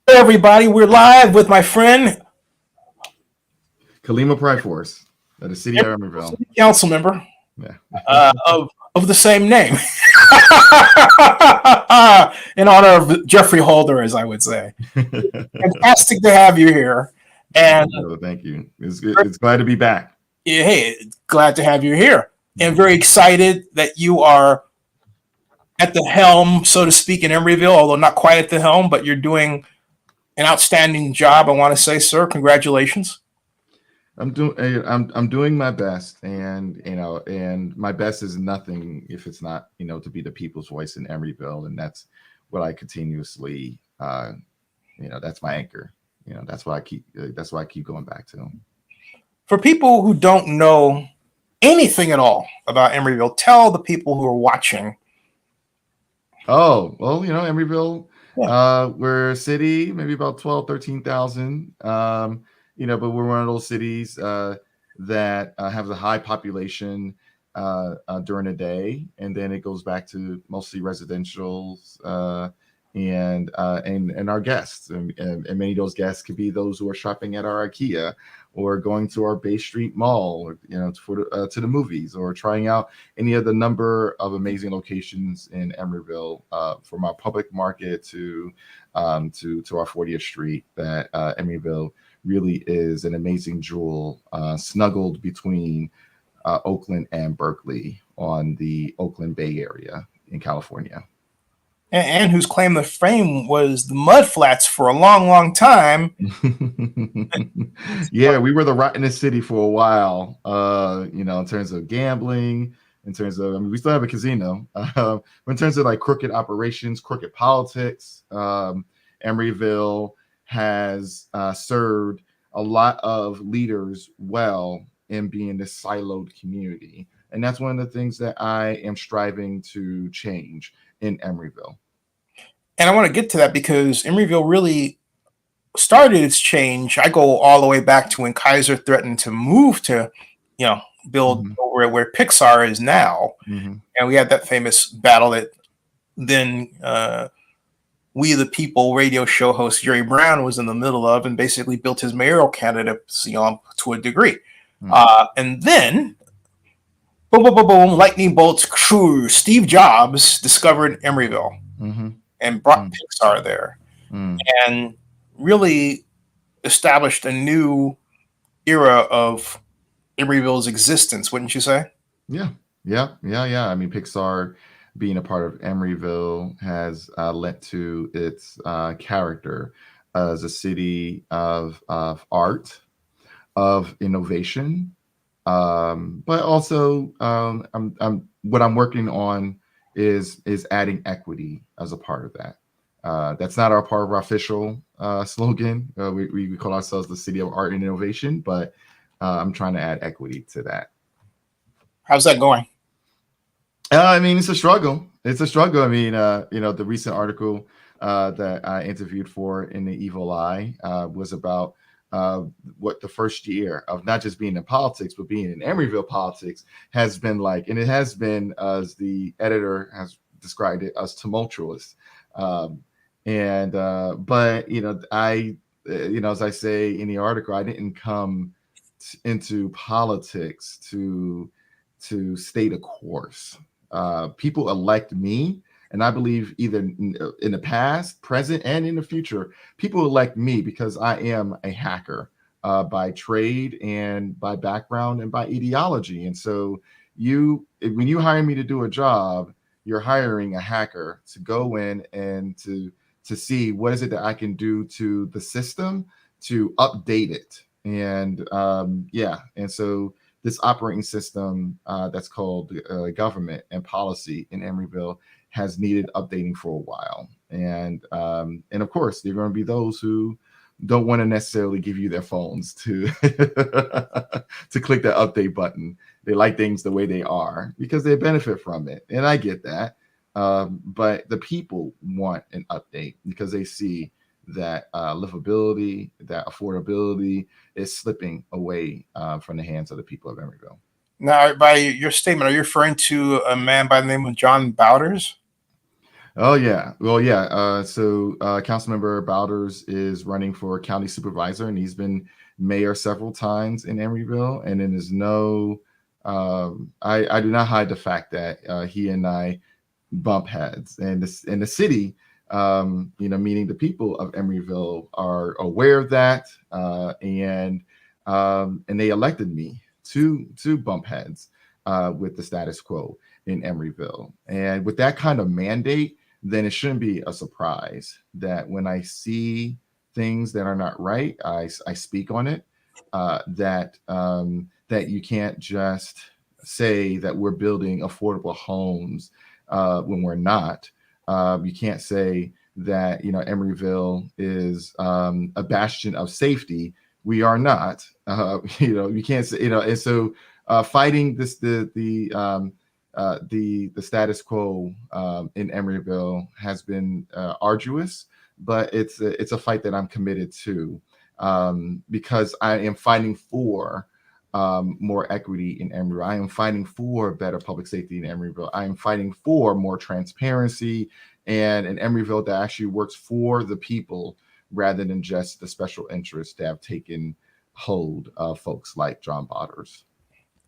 Everybody, we're live with my friend, Kalimah Priforce of the city of Emeryville. council member Yeah. of the same name, in honor of Jeffrey Holder, as I would say. Fantastic to have you here, and Thank you. It's good. It's glad to be back. yeah, hey, glad to have you here, and very excited that you are at the helm, so to speak, in Emeryville. Although not quite at the helm, but you're doing an outstanding job. I want to say, sir, congratulations. I'm doing my best, and my best is nothing if it's not to be the people's voice in Emeryville, and that's what I continuously that's my anchor. That's why I keep going back to. For people who don't know anything at all about Emeryville, tell the people who are watching. Oh, well, Emeryville, Yeah. we're a city, maybe about 12, 13,000. But we're one of those cities that have a high population during the day, and then it goes back to mostly residentials and our guests, and many of those guests could be those who are shopping at our IKEA or going to our Bay Street Mall, or, to the movies, or trying out any of the number of amazing locations in Emeryville, from our public market to our 40th Street. That Emeryville really is an amazing jewel, snuggled between Oakland and Berkeley on the Oakland Bay Area in California. And whose claim to fame was the mud flats for a long, long time. Yeah, we were the rottenest city for a while, in terms of gambling, in terms of, we still have a casino, but in terms of like crooked operations, crooked politics, Emeryville has served a lot of leaders well in being this siloed community. And that's one of the things that I am striving to change in Emeryville. And I want to get to that because Emeryville really started its change. I go all the way back to when Kaiser threatened to move to, build where Pixar is now. And we had that famous battle that then We the People radio show host Jerry Brown was in the middle of, and basically built his mayoral candidacy on to a degree. And then boom, boom, boom, boom, lightning bolts. Steve Jobs discovered Emeryville and brought Pixar there, and really established a new era of Emeryville's existence. Wouldn't you say? Yeah. I mean, Pixar being a part of Emeryville has lent to its character as a city of art, of innovation. But also, what I'm working on is adding equity as a part of that. That's not our part of our official slogan. We call ourselves the City of Art and Innovation, but I'm trying to add equity to that. How's that going? I mean, it's a struggle. It's a struggle. I mean, the recent article that I interviewed for in the Evil Eye was about what the first year of not just being in politics, but being in Emeryville politics has been like. And it has been, as the editor has described it, as tumultuous. But as I say in the article, I didn't come into politics to state a course. People elect me, and I believe either in the past, present, and in the future, people elect me because I am a hacker by trade and by background and by ideology. And so when you hire me to do a job, you're hiring a hacker to go in and to see what is it that I can do to the system to update it. And and so this operating system that's called government and policy in Emeryville has needed updating for a while. And of course, there are going to be those who don't want to necessarily give you their phones to to click the update button. They like things the way they are because they benefit from it. And I get that. But the people want an update because they see that livability, that affordability is slipping away from the hands of the people of Emeryville. Now, by your statement, are you referring to a man by the name of John Bowders? Oh yeah. Well, yeah. So Councilmember Bowders is running for county supervisor, and he's been mayor several times in Emeryville. And it is no, I do not hide the fact that he and I bump heads, and this in the city, meaning the people of Emeryville are aware of that, and they elected me to bump heads with the status quo in Emeryville, and with that kind of mandate, then it shouldn't be a surprise that when I see things that are not right, I speak on it. That you can't just say that we're building affordable homes when we're not. You can't say that Emeryville is a bastion of safety. We are not. You can't say and so fighting the status quo in Emeryville has been arduous, but it's a fight that I'm committed to because I am fighting for more equity in Emeryville. I am fighting for better public safety in Emeryville. I am fighting for more transparency and an Emeryville that actually works for the people rather than just the special interests that have taken hold of folks like John Botters.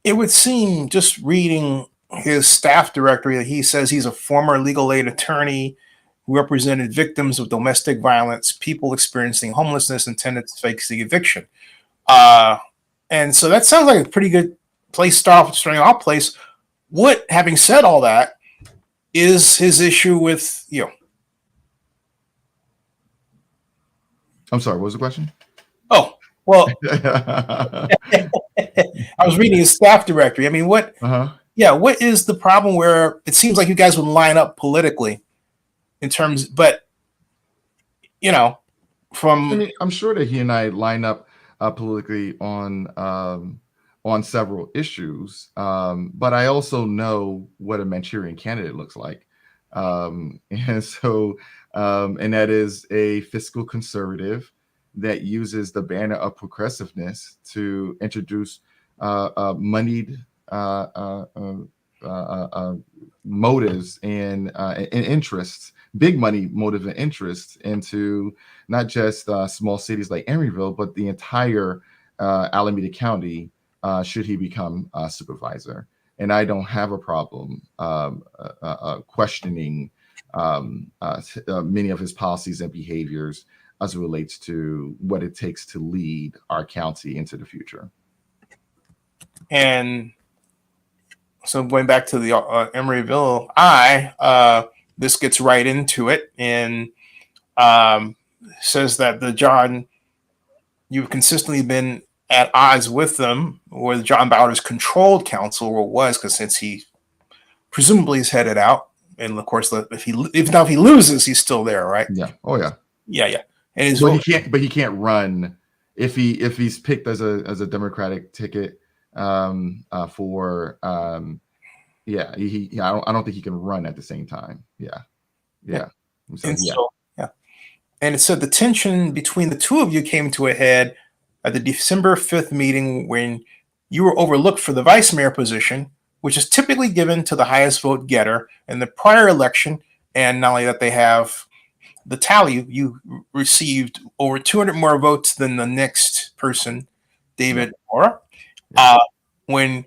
It would seem, just reading his staff directory, that he says he's a former legal aid attorney who represented victims of domestic violence, people experiencing homelessness, and tenants facing eviction. Uh, and so that sounds like a pretty good starting off place. What, having said all that, is his issue with you? I'm sorry, what was the question? Oh, well, I was reading his staff directory. I mean, what? Yeah, what is the problem where it seems like you guys would line up politically in terms, but from. I mean, I'm sure that he and I line up politically on several issues, but I also know what a Manchurian candidate looks like, and so and that is a fiscal conservative that uses the banner of progressiveness to introduce moneyed motives and interests, big money motive and interests into not just small cities like Emeryville, but the entire Alameda County should he become supervisor. And I don't have a problem questioning many of his policies and behaviors as it relates to what it takes to lead our county into the future. And so going back to the Emeryville, this gets right into it and says that John, you've consistently been at odds with them, or the John Bowders controlled council, or was, because since he presumably is headed out, and of course, if he loses, he's still there, right? Yeah. Oh yeah. Yeah. And he can't run if he's picked as a Democratic ticket for I don't think he can run at the same time. Yeah. And it said the tension between the two of you came to a head at the December 5th meeting when you were overlooked for the vice mayor position, which is typically given to the highest vote getter in the prior election. And not only that, they have the tally, you received over 200 more votes than the next person, David Mora. And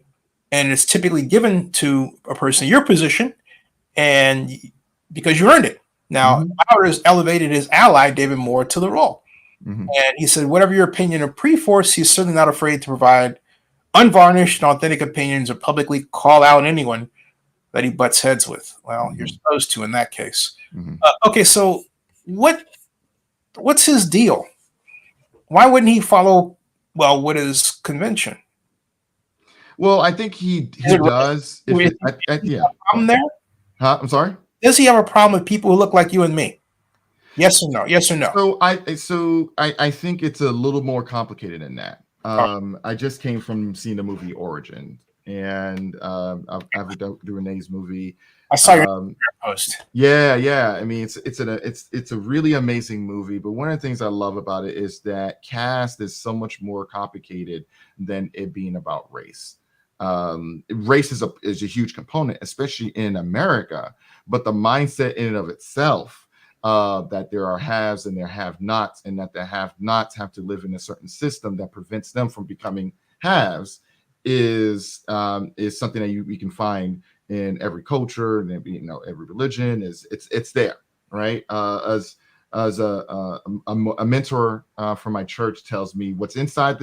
it's typically given to a person in your position, and because you earned it. Now, Bowders elevated his ally, David Moore, to the role. And he said, whatever your opinion of Priforce, he's certainly not afraid to provide unvarnished and authentic opinions or publicly call out anyone that he butts heads with. Well, you're supposed to in that case. Okay, so what's his deal? Why wouldn't he follow with his convention? Well, I think he does. Problem there? Huh? I'm sorry? Does he have a problem with people who look like you and me? Yes or no? Yes or no? So I think it's a little more complicated than that. I just came from seeing the movie Origin, and after Renee's movie, I saw your post. Yeah. I mean, it's a really amazing movie. But one of the things I love about it is that cast is so much more complicated than it being about race. Race is a huge component, especially in America. But the mindset in and of itself, that there are haves and there have-nots, and that the have-nots have to live in a certain system that prevents them from becoming haves, is something that we can find in every culture and every religion. It's there, right? As a mentor from my church tells me, what's outside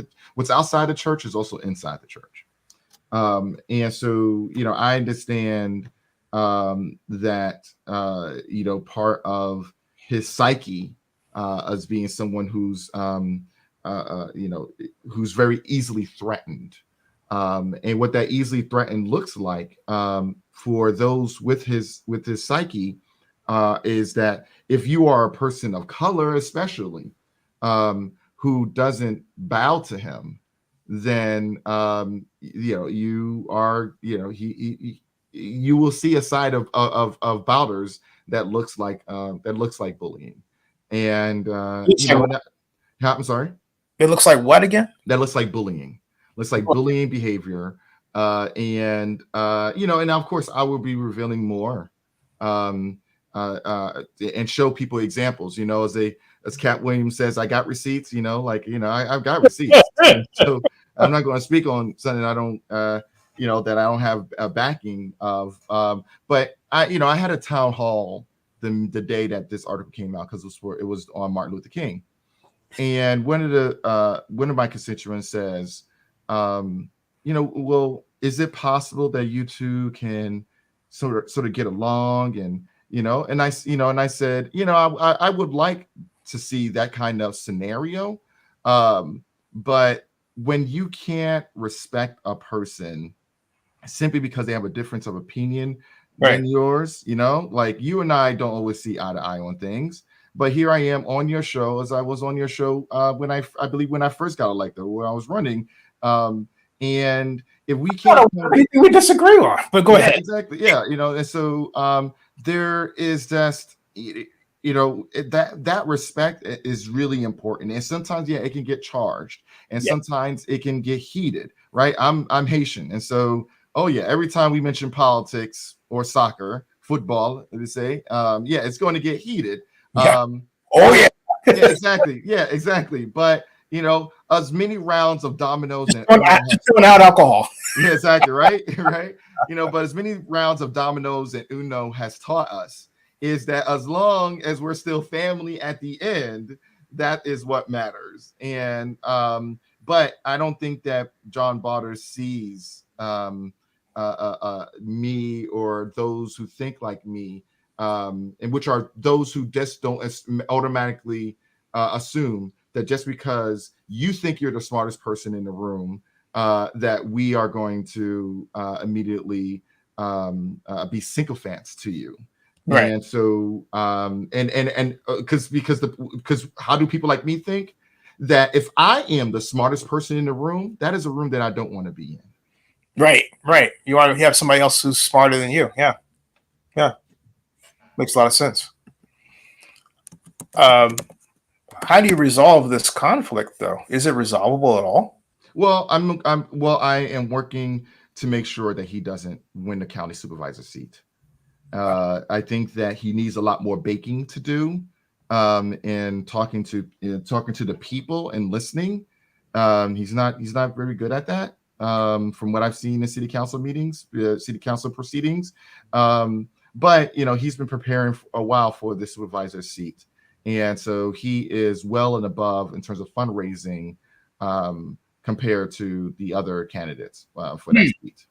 the church is also inside the church. And so, I understand that, part of his psyche as being someone who's, who's very easily threatened. And what that easily threatened looks like for those with his psyche is that if you are a person of color, especially, who doesn't bow to him, then you are, you will see a side of bouters that looks like bullying. And I'm sorry. It looks like what again? That looks like bullying. Looks like bullying behavior. And of course I will be revealing more and show people examples, as Cat Williams says, I got receipts, I've got receipts. So I'm not going to speak on something I don't, that I don't have a backing of. But I had a town hall the day that this article came out, because it was on Martin Luther King. And one of my constituents says, well, is it possible that you two can sort of get along? And, and I said, I would like to see that kind of scenario. But when you can't respect a person simply because they have a difference of opinion than yours, like you and I don't always see eye to eye on things. But here I am on your show, as I was on your show when I believe when I first got elected, where I was running. And if we can't, we disagree on, but go ahead. Exactly. Yeah. And so there is just, that respect is really important. And sometimes, it can get charged, and sometimes it can get heated, right? I'm Haitian. And so, every time we mention politics or soccer, football, let's say, it's going to get heated. Yeah, exactly. Yeah, exactly. But as many rounds of dominoes and throwing out alcohol. Yeah, exactly. Right. But as many rounds of dominoes and Uno has taught us is that as long as we're still family at the end, that is what matters. And but I don't think that John Botter sees me or those who think like me, and which are those who just don't automatically assume that just because you think you're the smartest person in the room, that we are going to immediately be sycophants to you. Right. And so, because how do people like me think? That if I am the smartest person in the room, that is a room that I don't want to be in. Right. You want to have somebody else who's smarter than you. Yeah. Makes a lot of sense. How do you resolve this conflict, though? Is it resolvable at all? Well, I am working to make sure that he doesn't win the county supervisor seat. I think that he needs a lot more baking to do, and talking to the people and listening. He's not very good at that, from what I've seen in city council meetings, city council proceedings. But he's been preparing for a while for the supervisor seat, and so he is well and above in terms of fundraising, compared to the other candidates for that seat.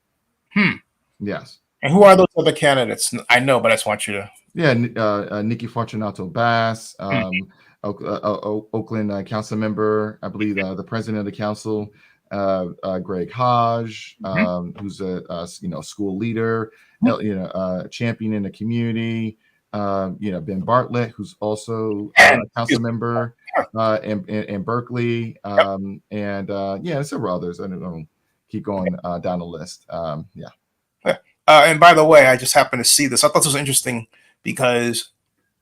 Yes. And who are those other candidates? I know, but I just want you to. Yeah, Nikki Fortunato Bass, Oakland council member, I believe the president of the council, Greg Hodge, who's a school leader, champion in the community. Ben Bartlett, who's also a council member in Berkeley, and several others. I don't know. Keep going down the list. And by the way, I just happened to see this. I thought this was interesting because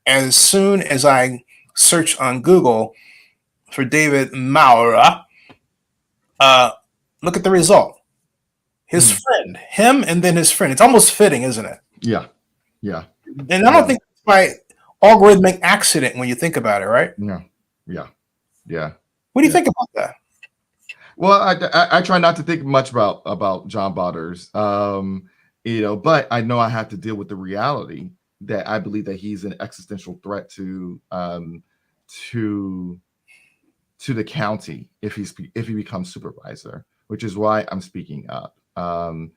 as soon as I search on Google for David Maura, look at the result. his friend, him, and then his friend. It's almost fitting, isn't it? Yeah. Yeah. And I don't think it's by algorithmic accident when you think about it, right? Yeah. Yeah. Yeah. What do you think about that? Well, I try not to think much about John Botters, but I know I have to deal with the reality that I believe that he's an existential threat to the county if he becomes supervisor, which is why I'm speaking up. And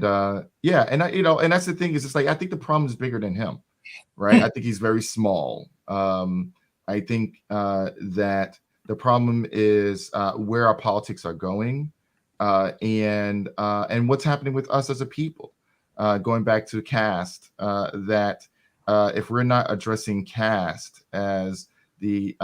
that's the thing is, it's like I think the problem is bigger than him, right? I think he's very small. I think that the problem is where our politics are going, and what's happening with us as a people. Going back to caste, that if we're not addressing caste as the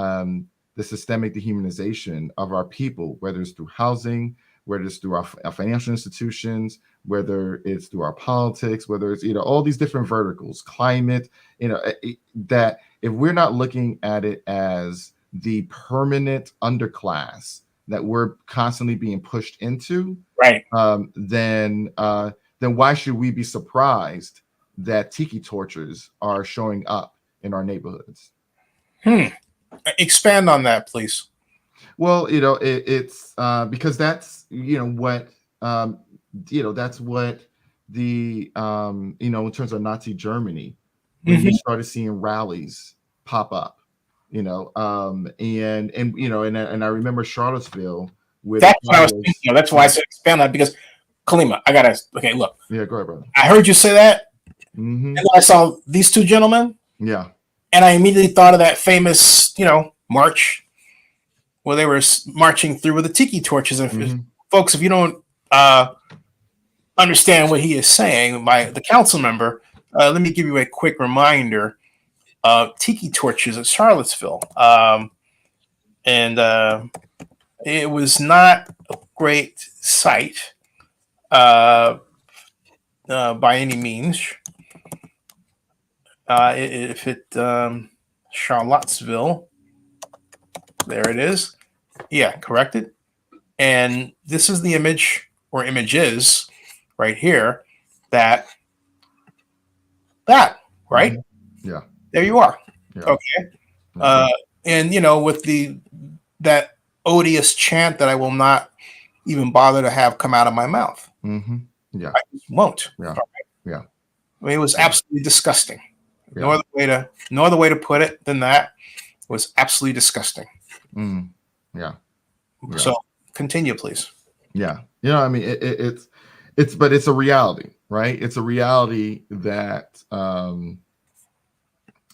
systemic dehumanization of our people, whether it's through housing, whether it's through our financial institutions, whether it's through our politics, whether it's all these different verticals, climate, that if we're not looking at it as the permanent underclass that we're constantly being pushed into, right? Then why should we be surprised that tiki torches are showing up in our neighborhoods? Expand on that, please. Well, it's because that's what that's what the in terms of Nazi Germany, when you started seeing rallies pop up, and I remember Charlottesville with that's what I was thinking. That's why I said expand on that, because Kalimah, look. Yeah, go ahead, brother. I heard you say that, and then I saw these two gentlemen. Yeah. And I immediately thought of that famous, march where they were marching through with the tiki torches. And folks, if you don't understand what he is saying, the council member, let me give you a quick reminder of tiki torches at Charlottesville. And it was not a great sight by any means. Charlottesville, there it is. Yeah, corrected. And this is the image or images right here. That right? Yeah. There you are. Yeah. Okay. And with that odious chant that I will not even bother to have come out of my mouth. Yeah. I just won't. Yeah. Yeah. I mean, it was absolutely disgusting. No other way to put it than that. It was absolutely disgusting. Yeah. So continue, please. Yeah. I mean, but it's a reality, right? It's a reality that, and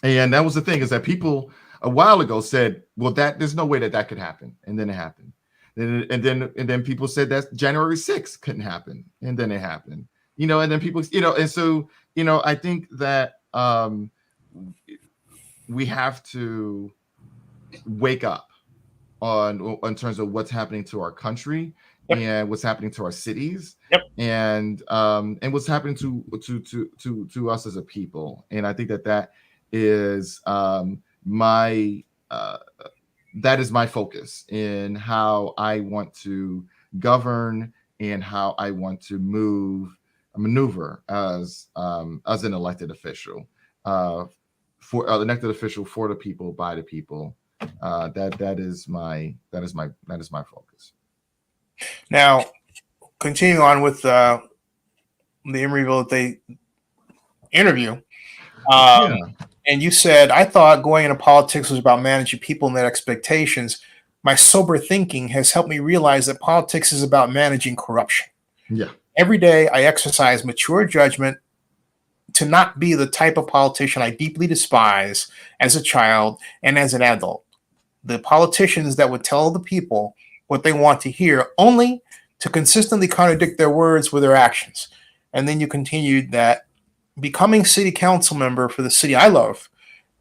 that was the thing, is that people a while ago said, well, there's no way that could happen. And then it happened. And then people said that January 6th couldn't happen. And then it happened, and then people, and so, I think that, we have to wake up in terms of what's happening to our country and what's happening to our cities and what's happening to us as a people. And I think that is my focus in how I want to govern and how I want to maneuver as an elected official, for the people, by the people. That is my focus. Now, continuing on with the Emeryville interview, and you said, I thought going into politics was about managing people and their expectations. My sober thinking has helped me realize that politics is about managing corruption. Yeah. Every day I exercise mature judgment to not be the type of politician I deeply despise as a child and as an adult. The politicians that would tell the people what they want to hear, only to consistently contradict their words with their actions. And then you continued that becoming city council member for the city I love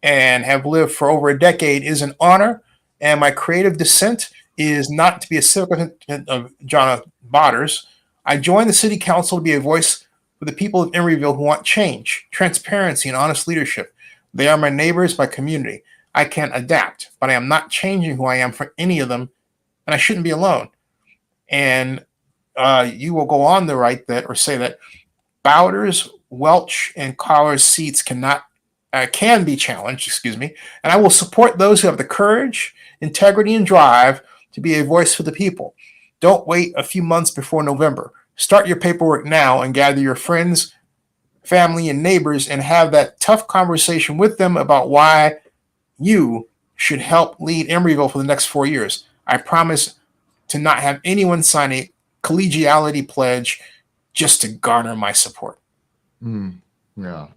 and have lived for over a decade is an honor. And my creative dissent is not to be a civic of John Botters. I joined the city council to be a voice for the people of Emeryville who want change, transparency, and honest leadership. They are my neighbors, my community. I can adapt, but I am not changing who I am for any of them, and I shouldn't be alone. And you will go on to write that or say that Bowders, Welch, and Collar's seats can be challenged, excuse me, and I will support those who have the courage, integrity, and drive to be a voice for the people. Don't wait a few months before November. Start your paperwork now and gather your friends, family, and neighbors and have that tough conversation with them about why you should help lead Emeryville for the next 4 years. I promise to not have anyone sign a collegiality pledge just to garner my support. Yeah.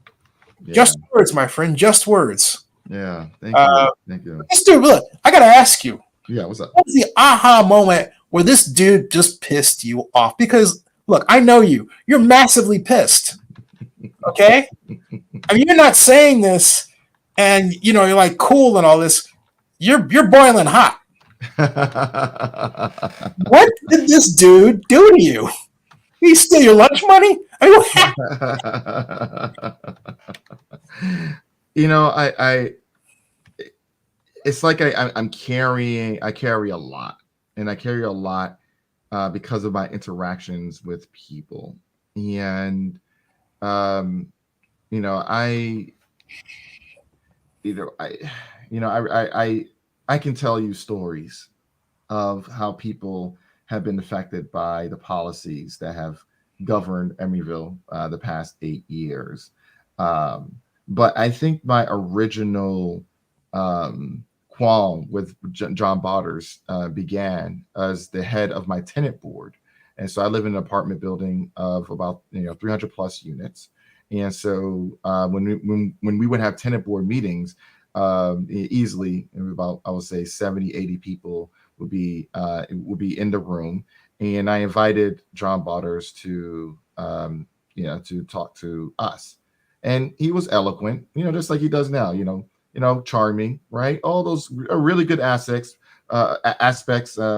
Just words, my friend. Just words. Yeah. Thank you. Thank you. This dude, look, I gotta ask you. Yeah. What's up? What was the aha moment where this dude just pissed you off? Because look, I know you. You're massively pissed. Okay? I mean, you're not saying this and you're like cool and all this. You're boiling hot. What did this dude do to you? Did he steal your lunch money? I mean, I it's like I carry a lot, and I carry a lot because of my interactions with people, and I can tell you stories of how people have been affected by the policies that have governed Emeryville the past 8 years. But I think my original qualm with John Bowders began as the head of my tenant board. And so I live in an apartment building of about 300 plus units. And so when we would have tenant board meetings, easily about, I would say 70, 80 people would be in the room. And I invited John Bowders to talk to us. And he was eloquent, just like he does now, charming, right? All those are really good aspects,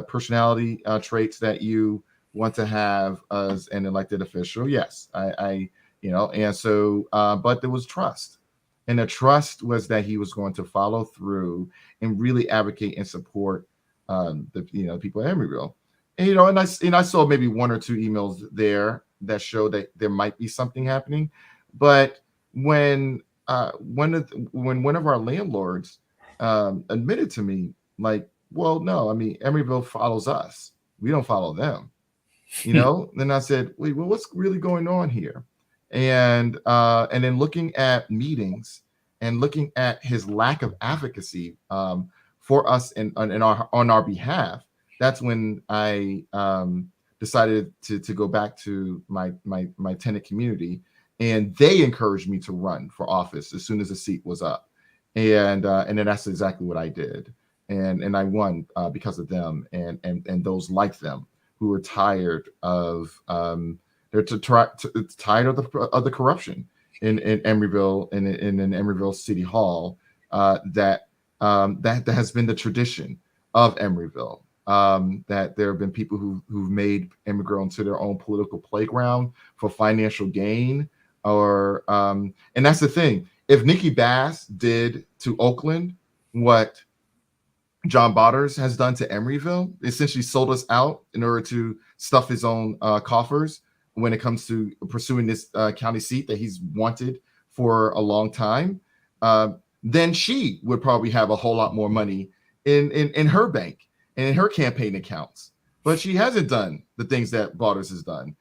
personality traits that you want to have as an elected official. Yes, and so, but there was trust. And the trust was that he was going to follow through and really advocate and support the people in Emeryville. And I saw maybe one or two emails there that showed that there might be something happening. But when one of our landlords admitted to me, like, well, no, I mean, Emeryville follows us. We don't follow them. Then I said, wait, well, what's really going on here? And then looking at meetings and looking at his lack of advocacy for us and on our behalf, that's when I decided to go back to my tenant community, and they encouraged me to run for office as soon as the seat was up, and then that's exactly what I did, and I won because of them and those like them who were tired of tired of the corruption in Emeryville and in Emeryville City Hall that has been the tradition of Emeryville. That there have been people who've made Emeryville into their own political playground for financial gain, and that's the thing. If Nikki Bass did to Oakland what John Bowders has done to Emeryville, essentially sold us out in order to stuff his own coffers when it comes to pursuing this county seat that he's wanted for a long time, then she would probably have a whole lot more money in her bank and in her campaign accounts. But she hasn't done the things that Bowders has done.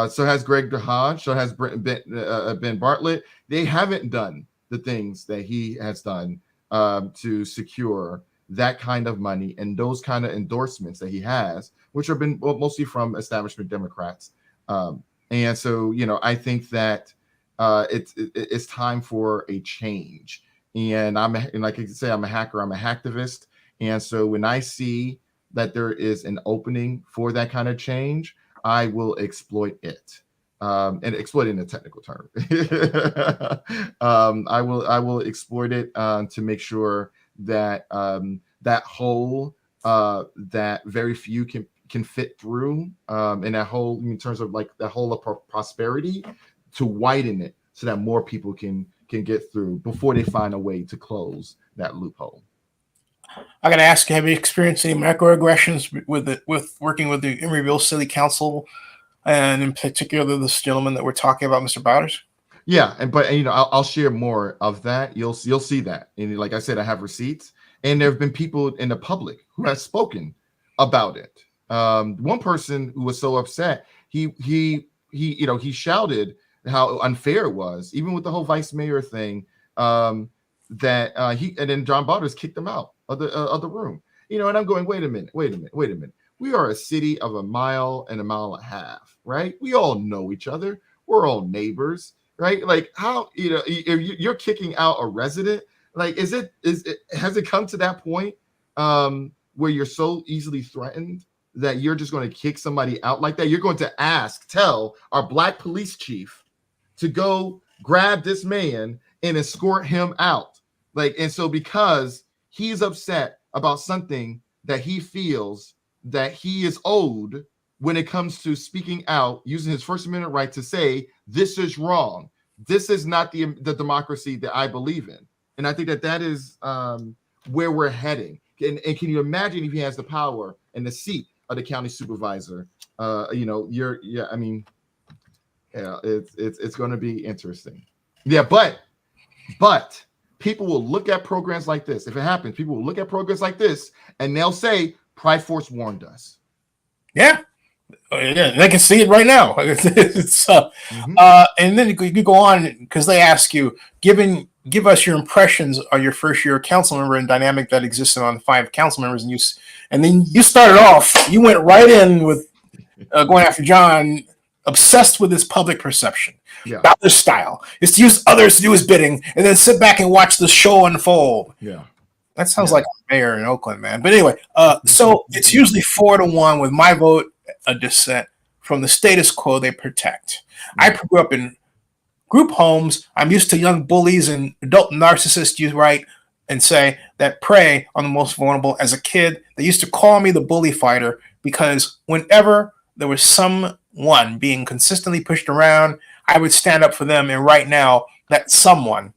So has Greg DeHaan, so has Ben Bartlett. They haven't done the things that he has done to secure that kind of money and those kind of endorsements that he has, which have been mostly from establishment Democrats. And so, I think that it's time for a change. And like I say, I'm a hacker, I'm a hacktivist. And so when I see that there is an opening for that kind of change, I will exploit it. And exploit in a technical term. I will exploit it to make sure that that hole that very few can fit through, and that hole in terms of like that hole of prosperity, to widen it so that more people can get through before they find a way to close that loophole. I got to ask you, have you experienced any microaggressions with working with the Emeryville City Council and in particular this gentleman that we're talking about, Mr. Bowders? Yeah, but you know, I'll share more of that. You'll see that, and like I said, I have receipts, and there have been people in the public who have spoken about it. One person who was so upset, he shouted how unfair it was, even with the whole vice mayor thing. That he and then John Bowders kicked him out of the room. You know, and I'm going, wait a minute. We are a city of a mile and a mile and a half, right? We all know each other. We're all neighbors, right? Like, how, you know, if you're kicking out a resident, like, has it come to that point where you're so easily threatened that you're just going to kick somebody out like that? You're going to tell our black police chief to go grab this man and escort him out. Like, and so because he's upset about something that he feels that he is owed when it comes to speaking out, using his First Amendment right to say, this is wrong. This is not the democracy that I believe in. And I think that is where we're heading. And can you imagine if he has the power and the seat of the county supervisor? It's going to be interesting. Yeah, but people will look at programs like this. If it happens, people will look at programs like this and they'll say, Priforce warned us. Yeah. Yeah, they can see it right now. It's, and then you go on because they ask you, give us your impressions of your first year council member and dynamic that existed on 5 council members, and then you started off. You went right in with going after John, obsessed with his public perception, about their style. It's to use others to do his bidding, and then sit back and watch the show unfold. Yeah. That sounds like a mayor in Oakland, man. But anyway, so it's usually 4-1 with my vote, a dissent from the status quo they protect. I grew up in group homes. I'm used to young bullies and adult narcissists, you write and say, that prey on the most vulnerable. As a kid, they used to call me the bully fighter because whenever there was someone being consistently pushed around, I would stand up for them. And right now, that someone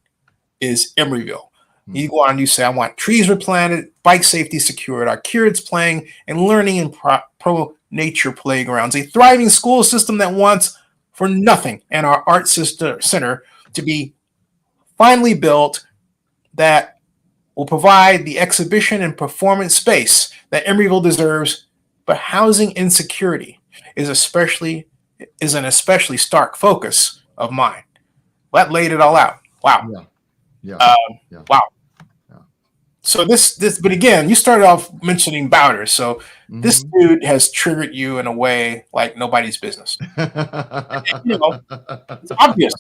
is Emeryville. You go on, you say, I want trees replanted, bike safety secured, our kids playing and learning in pro-nature playgrounds, a thriving school system that wants for nothing, and our art center to be finally built that will provide the exhibition and performance space that Emeryville deserves. But housing insecurity is an especially stark focus of mine. That laid it all out. Wow. Wow. So this, but again, you started off mentioning Bowders. So this dude has triggered you in a way like nobody's business. It's obvious.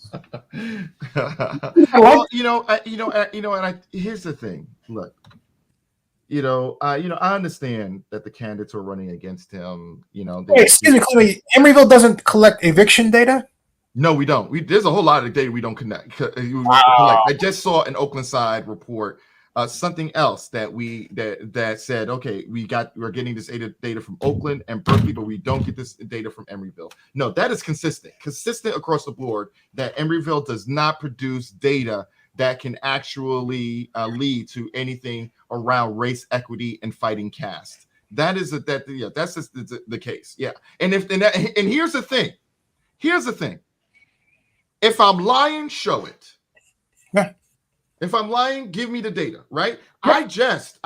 Well, here's the thing. Look, I understand that the candidates who are running against him, excuse me, Emeryville doesn't collect eviction data. No, we don't. There's a whole lot of data we don't collect. I just saw an Oakland Side report. Something else that said, okay, we're getting this data from Oakland and Berkeley, but we don't get this data from Emeryville. No, that is consistent across the board that Emeryville does not produce data that can actually lead to anything around race, equity, and fighting caste. That's just the case. Yeah, and here's the thing. If I'm lying, show it. Yeah. If I'm lying, give me the data, right? I just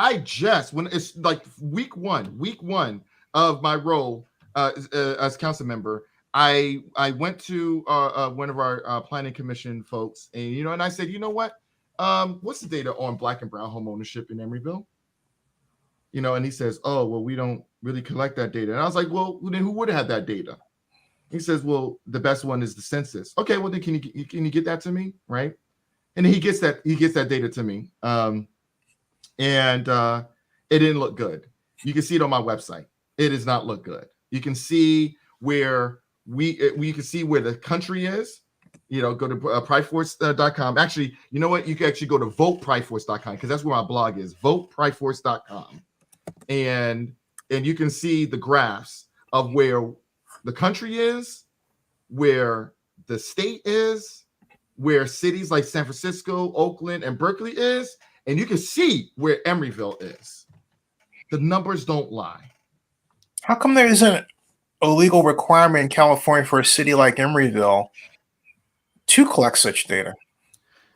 when it's like week one of my role as council member, I went to one of our planning commission folks, and I said, you know what? What's the data on Black and brown home ownership in Emeryville? And he says, oh, well, we don't really collect that data. And I was like, well, then who would have that data? He says, well, the best one is the census. Okay, well, then can you get that to me, right? And he gets that data to me, and it didn't look good. You can see it on my website. It does not look good. You can see where we can see where the country is. Go to priforce.com. Actually, you know what? You can actually go to votepriforce.com because that's where my blog is. Votepriforce.com, and you can see the graphs of where the country is, where the state is, where cities like San Francisco, Oakland, and Berkeley is, and you can see where Emeryville is. The numbers don't lie. How come there isn't a legal requirement in California for a city like Emeryville to collect such data?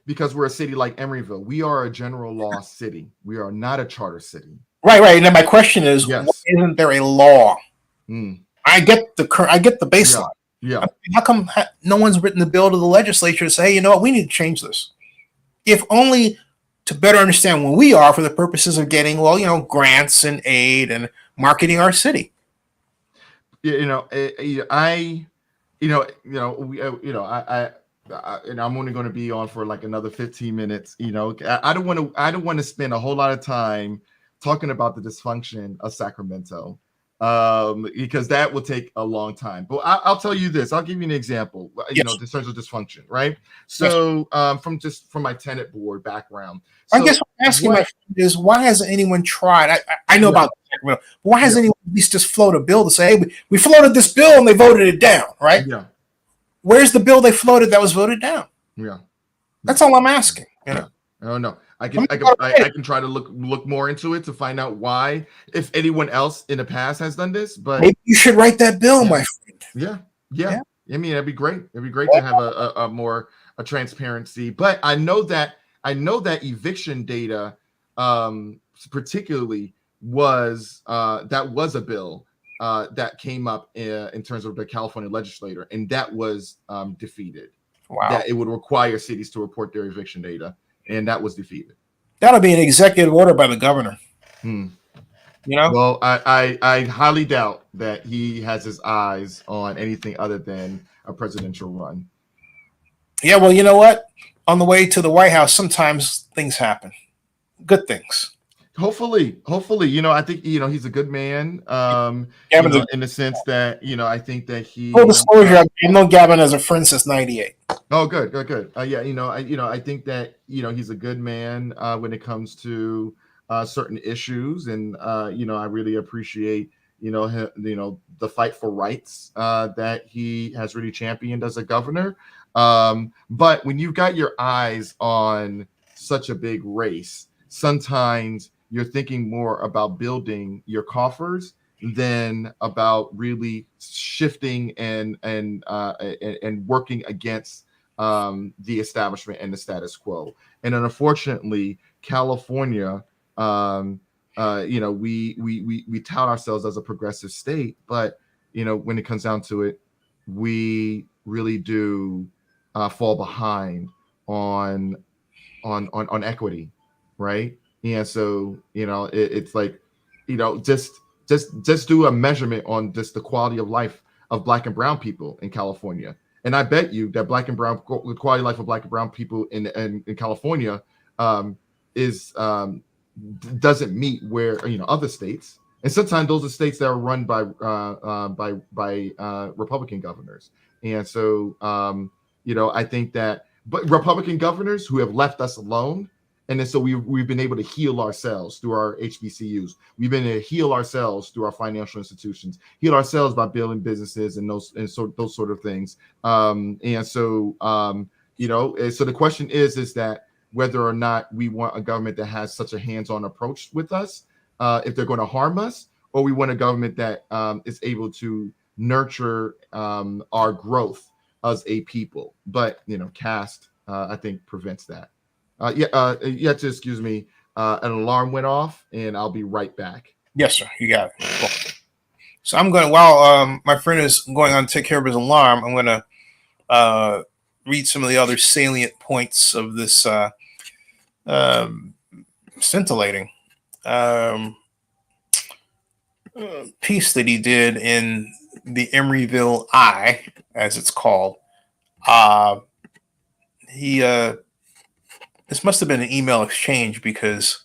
Because we're a city like Emeryville. We are a general law city. We are not a charter city. Right. And then my question is, why Yes. isn't there a law? I get the baseline. Yeah. How come no one's written the bill to the legislature to say, hey, you know what, we need to change this? If only to better understand where we are for the purposes of getting, well, you know, grants and aid and marketing our city. And I'm only going to be on for like another 15 minutes. I don't want to spend a whole lot of time talking about the dysfunction of Sacramento, because that will take a long time. But I'll tell you this. I'll give you an example. In terms of dysfunction, right? So, from my tenant board background. So I guess what I'm asking my friend is, why hasn't anyone tried? I know about Sacramento, but why hasn't anyone at least just float a bill to say, hey, we floated this bill and they voted it down, right? Yeah. Where's the bill they floated that was voted down? Yeah. That's all I'm asking. Oh no, I can try to look more into it to find out why, if anyone else in the past has done this. But maybe you should write that bill, my friend. Yeah. I mean, it'd be great. It'd be great to have a more transparency. But I know that eviction data, particularly, was a bill that came up in terms of the California legislature, and that was defeated. Wow. That it would require cities to report their eviction data, and that was defeated. That'll be an executive order by the governor. Well, I highly doubt that he has his eyes on anything other than a presidential run. Yeah, well, you know what? On the way to the White House, sometimes things happen. Good things. Hopefully, I think he's a good man. In the sense that I think that he. Full disclosure, I've known Gavin as a friend since '98. Oh, good. I think that he's a good man when it comes to certain issues, and I really appreciate the fight for rights that he has really championed as a governor. But when you've got your eyes on such a big race, sometimes you're thinking more about building your coffers than about really shifting and working against the establishment and the status quo. And unfortunately, California, we tout ourselves as a progressive state, but when it comes down to it, we really do fall behind on equity, right? And so it's like just do a measurement on just the quality of life of Black and brown people in California, and I bet you that the quality of life of Black and brown people in California doesn't meet where other states, and sometimes those are states that are run by Republican governors. And so I think that, but Republican governors who have left us alone, and then so we've been able to heal ourselves through our HBCUs. We've been able to heal ourselves through our financial institutions, heal ourselves by building businesses and those sort of things. So the question is that whether or not we want a government that has such a hands-on approach with us, if they're going to harm us, or we want a government that is able to nurture our growth as a people. But caste, I think, prevents that. Just excuse me. An alarm went off, and I'll be right back. Yes, sir. You got it. Cool. So I'm going. While my friend is going on to take care of his alarm, I'm going to read some of the other salient points of this scintillating piece that he did in the Emeryville Eye, as it's called. This must have been an email exchange because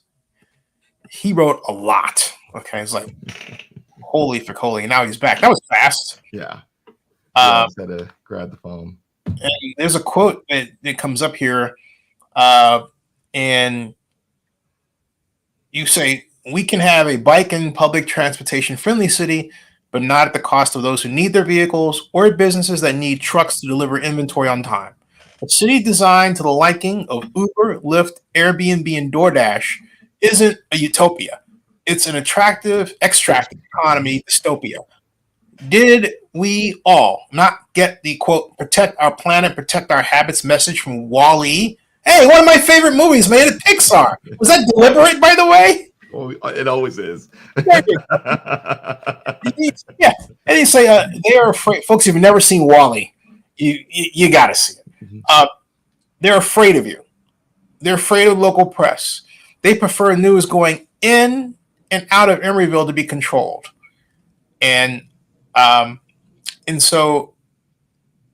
he wrote a lot. Okay, it's like holy for holy. Now he's back. That was fast. Yeah. I just had to grab the phone. And there's a quote that comes up here, and you say, we can have a bike and public transportation friendly city, but not at the cost of those who need their vehicles or businesses that need trucks to deliver inventory on time. A city designed to the liking of Uber, Lyft, Airbnb, and DoorDash isn't a utopia. It's an extractive economy dystopia. Did we all not get the quote "protect our planet, protect our habits" message from Wall-E? Hey, one of my favorite movies made at Pixar. Was that deliberate, by the way? Well, it always is. Yeah, and you say they are afraid. Folks, if you've never seen Wall-E, you got to see it. They're afraid of you. They're afraid of local press. They prefer news going in and out of Emeryville to be controlled, and um, and so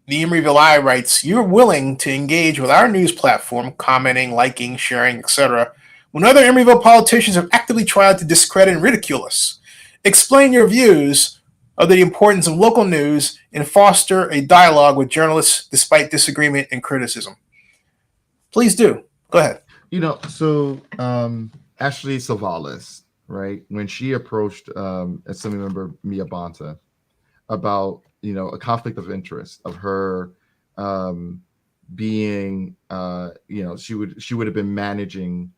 the Emeryville Eye writes, "You're willing to engage with our news platform, commenting, liking, sharing, etc., when other Emeryville politicians have actively tried to discredit and ridicule us. Explain your views of the importance of local news and foster a dialogue with journalists despite disagreement and criticism." Please do. Go ahead. So Ashley Savalas, right, when she approached Assembly Member Mia Bonta about a conflict of interest of her being she would have been managing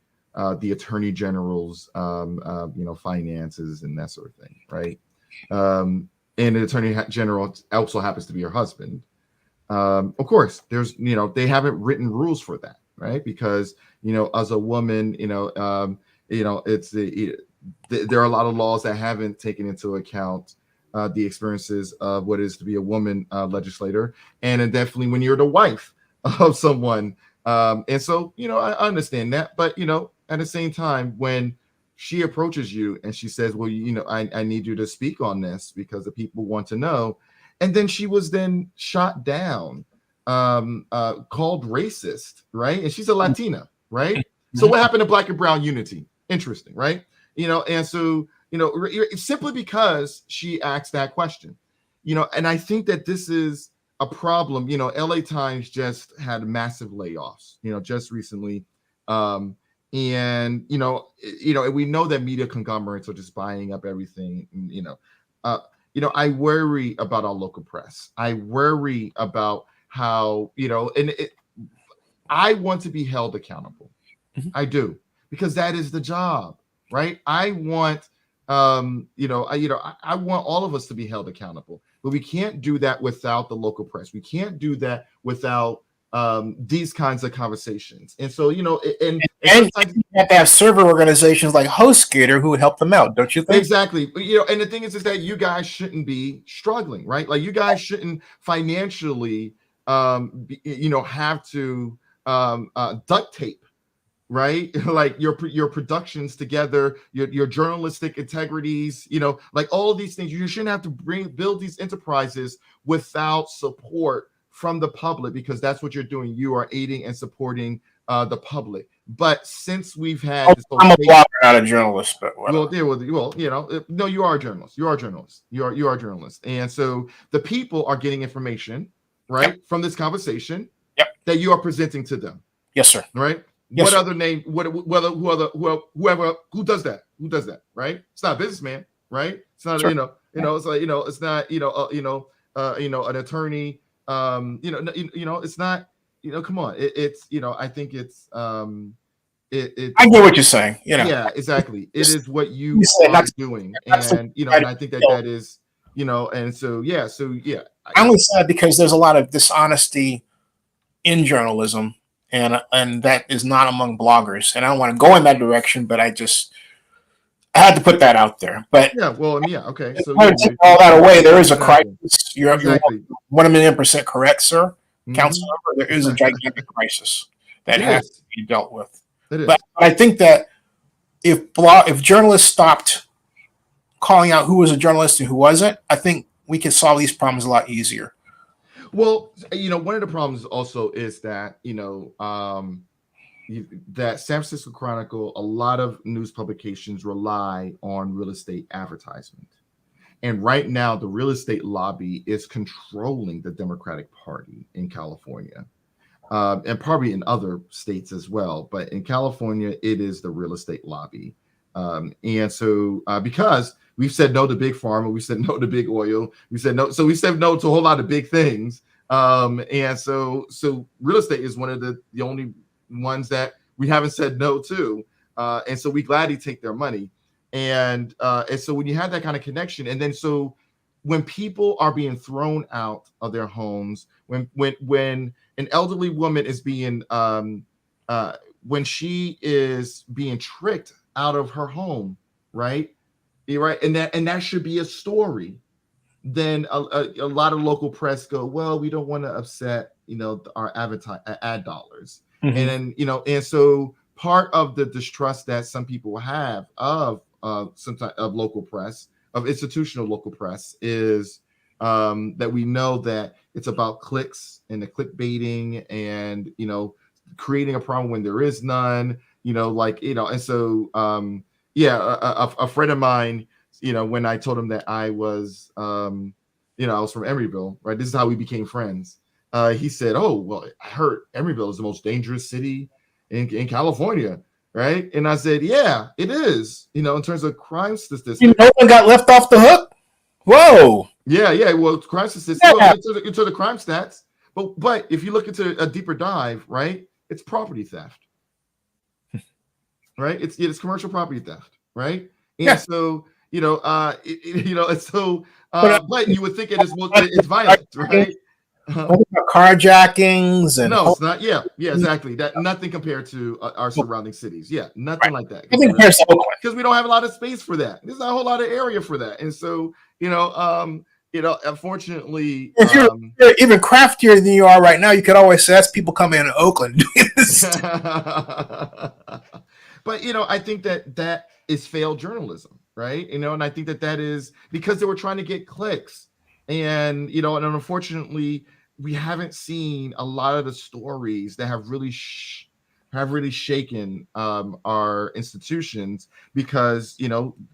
the Attorney General's finances and that sort of thing, right? And the Attorney General also happens to be her husband. Of course, there's they haven't written rules for that, right? Because as a woman, it's there are a lot of laws that haven't taken into account the experiences of what it is to be a woman legislator, and then definitely when you're the wife of someone. And so I understand that, but at the same time, when she approaches you and she says, "Well, I need you to speak on this because the people want to know," and then she was then shot down, called racist, right? And she's a Latina, right? So what happened to Black and Brown unity? Interesting, right? And so simply because she asked that question, and I think that this is a problem. LA Times just had massive layoffs, just recently. And we know that media conglomerates are just buying up everything. I worry about our local press. I worry about how I want to be held accountable. I do, because that is the job, right? I want I want all of us to be held accountable, but we can't do that without the local press. We can't do that without these kinds of conversations. And so and you have to have server organizations like HostGator who would help them out, don't you think? Exactly. And the thing is that you guys shouldn't be struggling, right? Like you guys shouldn't financially have to duct tape, right? Like your productions together, your journalistic integrities, like all of these things. You shouldn't have to build these enterprises without support from the public, because that's what you're doing. You are aiding and supporting the public. But since we've had I'm a blogger, not a journalist, but no, you are a journalist. You are a journalist. You are a journalist. And so the people are getting information, right, from this conversation that you are presenting to them. Yes, sir. Right? Yes, what sir. other name? Who does that? Who does that? Right? It's not a businessman, right? It's not, Sure. It's like, it's not, an attorney. It's not, come on. It's, I think it's, I get what you're saying. Yeah, exactly. It is what you are doing, and and I think that is, and so yeah. I'm only sad because there's a lot of dishonesty in journalism, and that is not among bloggers. And I don't want to go in that direction, but I had to put that out there. But okay. So take all that away, there is a crisis. You're 1,000,000% correct, sir. Council member, there is a gigantic crisis that has to be dealt with. But I think that if journalists stopped calling out who was a journalist and who wasn't, I think we could solve these problems a lot easier. Well, one of the problems also is that that San Francisco Chronicle, a lot of news publications rely on real estate advertisement, and right now the real estate lobby is controlling the Democratic Party in California. And probably in other states as well. But in California, it is the real estate lobby. And so because we've said no to big pharma, we said no to big oil, we said no to a whole lot of big things. And so real estate is one of the only ones that we haven't said no to. And so we gladly take their money. And so when you have that kind of connection, and then so when people are being thrown out of their homes, when an elderly woman is being when she is being tricked out of her home, right? You're right, and that should be a story. Then a lot of local press go, well, we don't want to upset, our ad dollars, and then and so part of the distrust that some people have of sometimes of local press, of institutional local press, is that we know that it's about clicks and the clickbaiting and creating a problem when there is none, and so a friend of mine, when I told him that I was I was from Emeryville, right? This is how we became friends. He said, "Oh, well, I heard Emeryville is the most dangerous city in California, right?" And I said, "Yeah, it is. In terms of crime statistics, no one got left off the hook. Whoa. Yeah. Well, crime statistics. Yeah. Well, into the crime stats, but if you look into a deeper dive, right, it's property theft, right? It's commercial property theft, right? And so but you would think it's violent, right? Carjackings and no, it's not. Yeah, exactly. That nothing compared to our surrounding cities. Yeah, nothing like that. Because we don't have a lot of space for that. There's not a whole lot of area for that, and so unfortunately, if you're even craftier than you are right now, you could always say that's people coming in Oakland. But I think that is failed journalism, right? And I think that is because they were trying to get clicks, and and unfortunately, we haven't seen a lot of the stories that have really shaken our institutions, because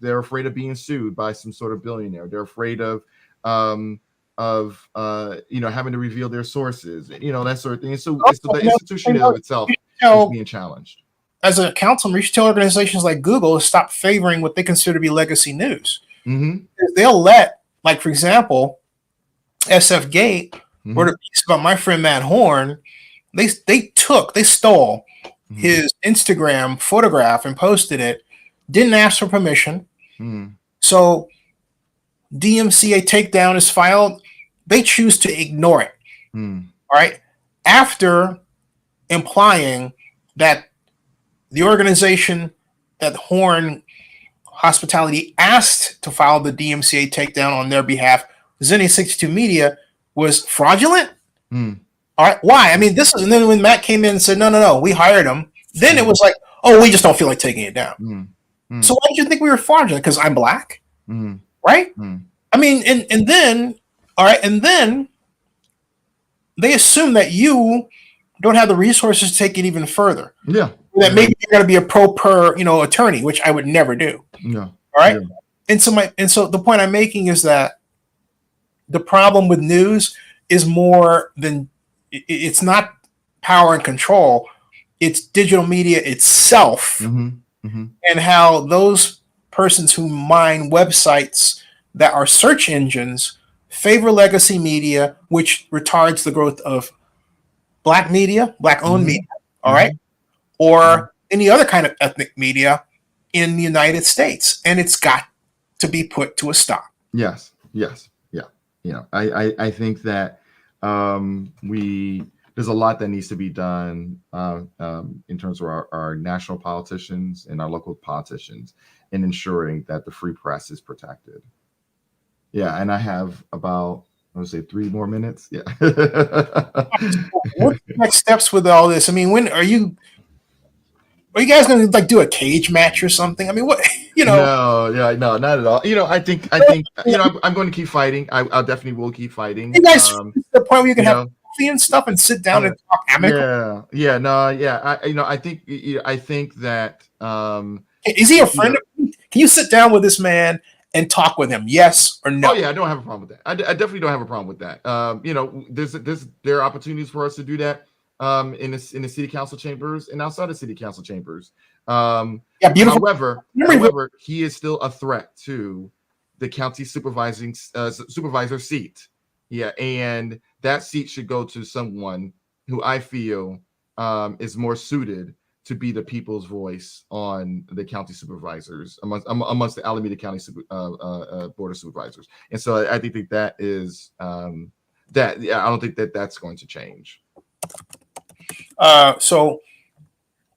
they're afraid of being sued by some sort of billionaire. They're afraid of having to reveal their sources, that sort of thing. And so the institution of itself is being challenged. As a councilman, you should tell organizations like Google to stop favoring what they consider to be legacy news. They'll let, like, for example, SF Gate or the piece about my friend Matt Horn, they stole his Instagram photograph and posted it, didn't ask for permission. So DMCA takedown is filed. They choose to ignore it. All right. After implying that the organization that Horn Hospitality asked to file the DMCA takedown on their behalf, Zenny 62 Media, was fraudulent. All right. Why? I mean, and then when Matt came in and said, no, we hired him, then it was like, oh, we just don't feel like taking it down. So why did you think we were fraudulent? Because I'm black? Right? I mean, and then, all right, and then they assume that you don't have the resources to take it even further. Yeah. That maybe you're going to be a per attorney, which I would never do. Yeah. All right. Yeah. And so the point I'm making is that the problem with news is more than, it's not power and control. It's digital media itself, and how those persons who mine websites that are search engines favor legacy media, which retards the growth of black media, black-owned media, all right, or any other kind of ethnic media in the United States, and it's got to be put to a stop. Yes, yeah. I think that there's a lot that needs to be done in terms of our national politicians and our local politicians in ensuring that the free press is protected. Yeah, and I have about, I would say, 3 more minutes. Yeah. What's the next steps with all this? I mean, when are you guys going to do a cage match or something? I mean, what, No, not at all. I think I'm going to keep fighting. I definitely will keep fighting. You guys, to the point where you can have coffee and stuff and sit down and talk amicably. I think that. Is he a friend of you? Can you sit down with this man and talk with him? Yes or no? Oh yeah, I don't have a problem with that. I definitely don't have a problem with that. There are opportunities for us to do that in the city council chambers and outside of city council chambers. Beautiful. However, he is still a threat to the county supervisor seat. Yeah, and that seat should go to someone who I feel is more suited to be the people's voice on the county supervisors amongst the Alameda County Board of Supervisors. And so I think that is that. Yeah, I don't think that that's going to change. So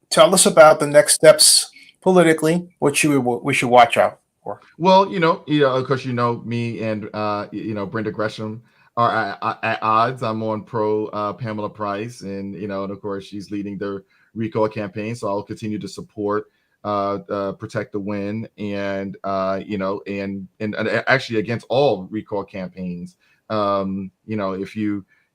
tell us about the next steps politically. What we should watch out for. Well, of course, me and Brenda Gresham are at odds. I'm on pro Pamela Price, and and of course she's leading the recall campaign. So I'll continue to support Protect the Win, and and actually against all recall campaigns.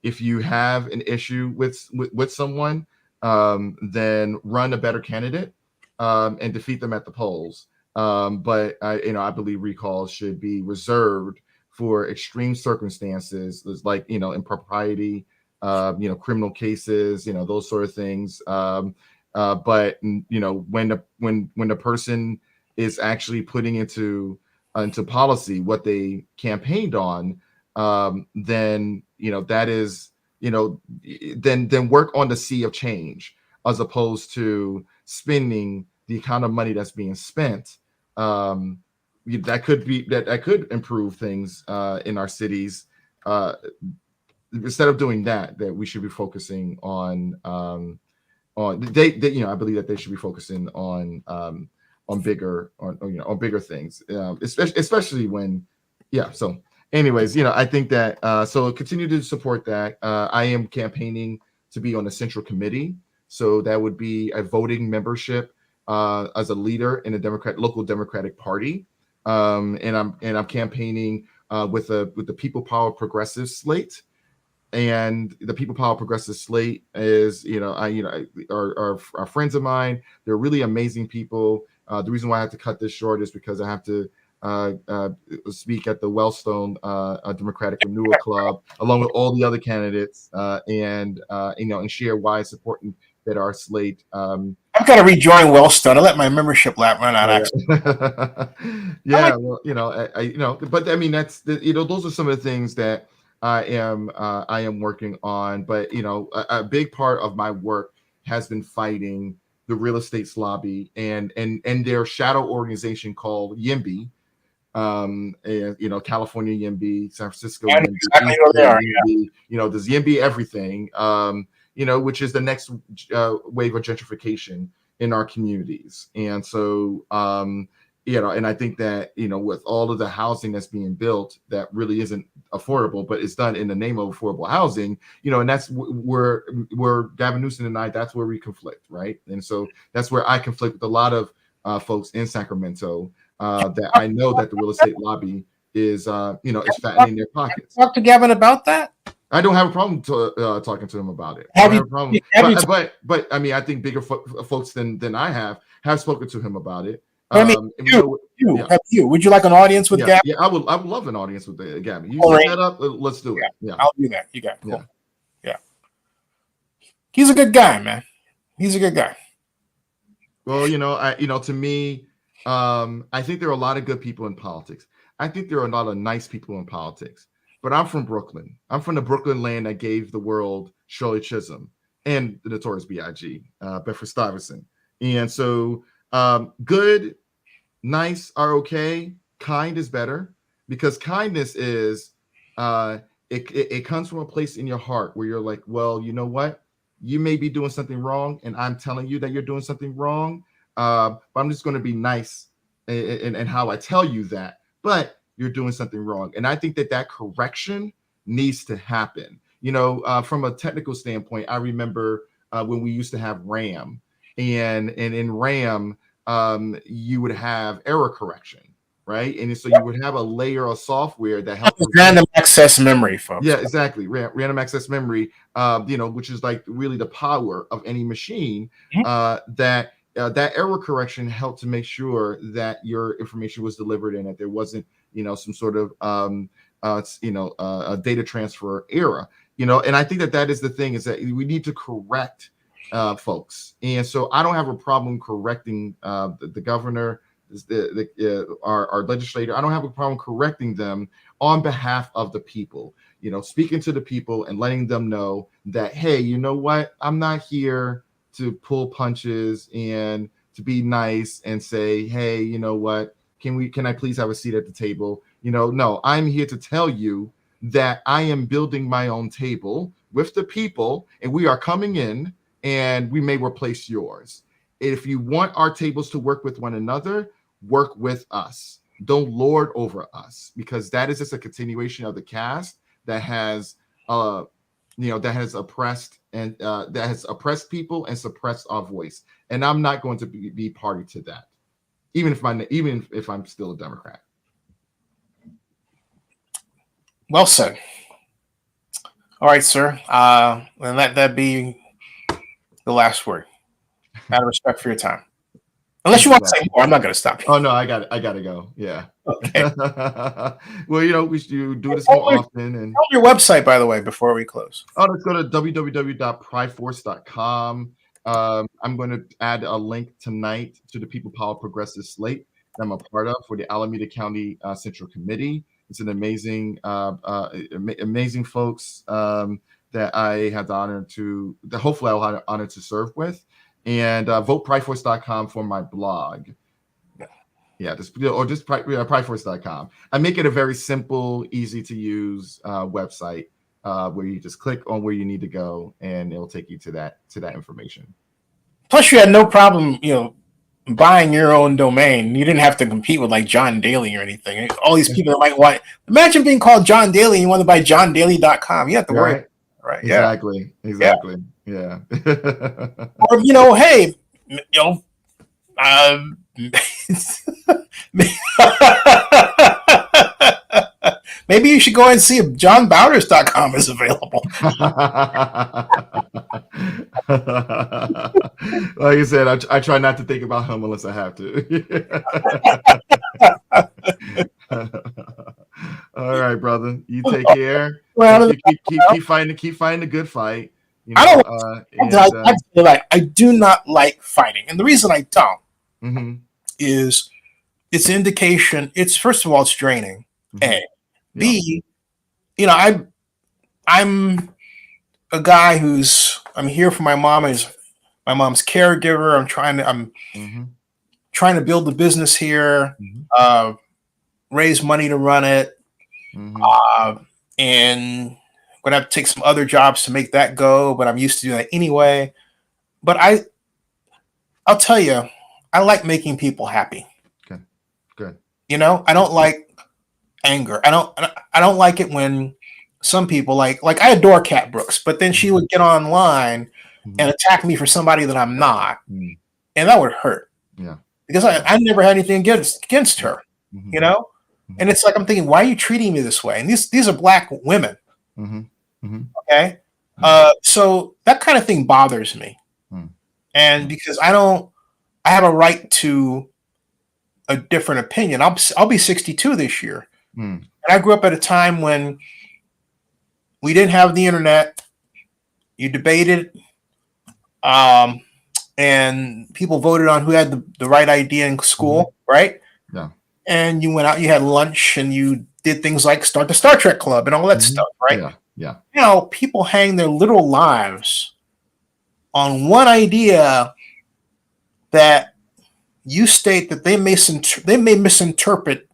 If you have an issue with someone, then run a better candidate and defeat them at the polls. But I believe recalls should be reserved for extreme circumstances, like impropriety, criminal cases, those sort of things. But when the person is actually putting into policy what they campaigned on, then that is then work on the sea of change, as opposed to spending the kind of money that's being spent. That could improve things in our cities. Instead of doing that we should be focusing on I believe that they should be focusing on bigger things, especially when so anyways, I think that so continue to support that. I am campaigning to be on the central committee, so that would be a voting membership as a leader in a local Democratic Party, and I'm campaigning with the People Power Progressive slate. And the People Power Progressive slate is, are friends of mine. They're really amazing people. The reason why I have to cut this short is because I have to speak at the Wellstone Democratic Renewal Club, along with all the other candidates, and share why it's important that our slate. I've got to rejoin Wellstone. I let my membership lap run out. Actually, yeah. Well, but I mean, that's those are some of the things that I am working on. But a big part of my work has been fighting the real estate's lobby and their shadow organization called YIMBY. California YIMBY, San Francisco YIMBY, exactly where they are, YIMBY, there's YIMBY everything, which is the next wave of gentrification in our communities. And so, and I think that, with all of the housing that's being built that really isn't affordable, but it's done in the name of affordable housing, and that's where Gavin Newsom and I, that's where we conflict, right? And so that's where I conflict with a lot of folks in Sacramento, that I know that the real estate lobby is fattening their pockets. Talk to Gavin about that. I don't have a problem talking to him about it. But I mean, I think bigger folks than I have spoken to him about it. Would you like an audience with Gavin? Yeah, I would love an audience with Gavin. You set that up. Let's do it. Yeah, I'll do that. You got it. Cool. Yeah. He's a good guy, man. He's a good guy. Well, to me, I think there are a lot of good people in politics. I think there are a lot of nice people in politics. But I'm from Brooklyn. I'm from the Brooklyn land that gave the world Shirley Chisholm and the Notorious B.I.G., Bedford-Stuyvesant. And so good, nice are okay. Kind is better, because kindness is it comes from a place in your heart where you're like, well, you know what? You may be doing something wrong, and I'm telling you that you're doing something wrong. But I'm just going to be nice in how I tell you that. But you're doing something wrong. And I think that correction needs to happen. From a technical standpoint, I remember when we used to have RAM, and in RAM, you would have error correction, right? And so you would have a layer of software that helps random access memory, folks. Yeah, exactly. Random access memory, which is like really the power of any machine, that error correction helped to make sure that your information was delivered and that there wasn't, some sort of, a data transfer error, and I think that is the thing, is that we need to correct folks. And so I don't have a problem correcting the governor, our legislator. I don't have a problem correcting them on behalf of the people, speaking to the people and letting them know that, hey, you know what? I'm not here to pull punches and to be nice and say, hey, you know what, can I please have a seat at the table? No, I'm here to tell you that I am building my own table with the people, and we are coming in, and we may replace yours. If you want our tables to work with one another, work with us. Don't lord over us, because that is just a continuation of the caste that has that has oppressed people and suppressed our voice. And I'm not going to be party to that, even if I'm still a Democrat. Well said. All right, sir. And that be the last word. Out of respect for your time. Unless you want to say more, I'm not going to stop you. Oh no, I got to go. Yeah. Okay. Well, we should do this more often. And tell your website, by the way, before we close. Let's go to www.priforce.com. I'm going to add a link tonight to the People Power Progressive Slate that I'm a part of for the Alameda County Central Committee. It's an amazing folks that I had the honor to, hopefully I'll have the honor to serve with. And votepriforce.com for my blog. Yeah, just priforce.com. I make it a very simple, easy to use website where you just click on where you need to go, and it'll take you to that information. Plus, you had no problem, buying your own domain. You didn't have to compete with like John Daly or anything. All these people that might want. Imagine being called John Daly and you want to buy johndaly.com. You have to worry. Right. Exactly. Yeah. Or hey, maybe you should go and see if johnbowders.com is available. Like I said, I try not to think about him unless I have to. All right, brother. You take care. Well, keep fighting the good fight. I do not like fighting, and the reason I don't is it's an indication. It's first of all, it's draining. A, B, I'm a guy I'm here for my mom. Is my mom's caregiver. I'm trying to build the business here, raise money to run it, and I'm gonna have to take some other jobs to make that go. But I'm used to doing that anyway. But I'll tell you, I like making people happy. Okay, good. I don't like anger. I don't like it when some people like I adore Cat Brooks, but then she would get online and attack me for somebody that I'm not, and that would hurt. Yeah, because I never had anything against her, and it's like I'm thinking, why are you treating me this way? And these are Black women. Okay, so that kind of thing bothers me, and because I have a right to a different opinion. I'll be 62 this year, and I grew up at a time when we didn't have the internet. You debated, and people voted on who had the right idea in school, right? Yeah. And you went out, you had lunch, and you did things like start the Star Trek Club and all that stuff, right? Yeah. Now people hang their little lives on one idea that you state that they may misinterpret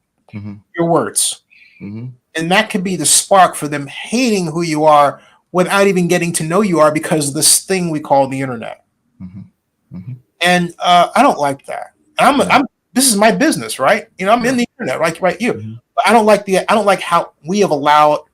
your words, and that could be the spark for them hating who you are without even getting to know you are because of this thing we call the internet. And I don't like that. This is my business, right? I'm in the internet, right? You. But I don't like how we have allowed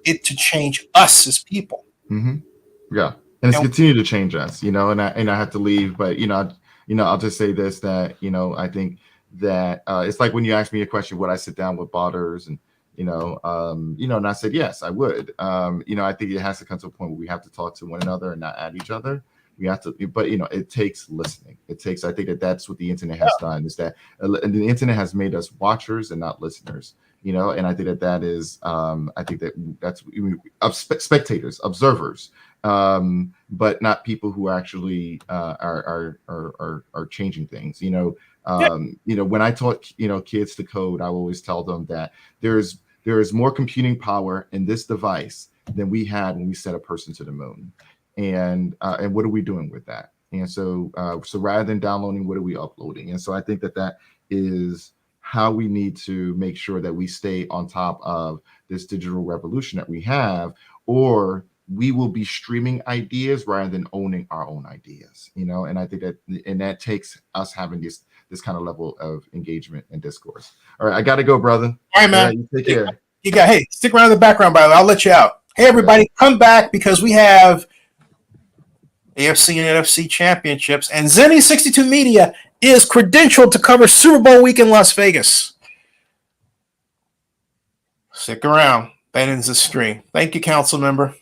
it to change us as people. Yeah, and it's continued to change us, and I have to leave, but I'll just say this, that I think that it's like when you ask me a question, would I sit down with Borders, and and I said yes, I would. I think it has to come to a point where we have to talk to one another and not at each other. We have to, but it takes listening. I think that's what the internet has done, is that the internet has made us watchers and not listeners. And I think that is, that's spectators, observers, but not people who actually are changing things. When I taught kids to code, I always tell them that there is more computing power in this device than we had when we sent a person to the moon. And what are we doing with that? And so, so rather than downloading, what are we uploading? And so I think that that is how we need to make sure that we stay on top of this digital revolution that we have, or we will be streaming ideas rather than owning our own ideas, you know. And I think that, and that takes us having this kind of level of engagement and discourse. All right, I got to go, brother. All right, man. You take care. You got, hey, stick around in the background, by the way. I'll let you out. Hey, everybody, come back because we have AFC and NFC championships, and Zenny 62 Media is credentialed to cover Super Bowl week in Las Vegas. Stick around. That ends the stream. Thank you, council member.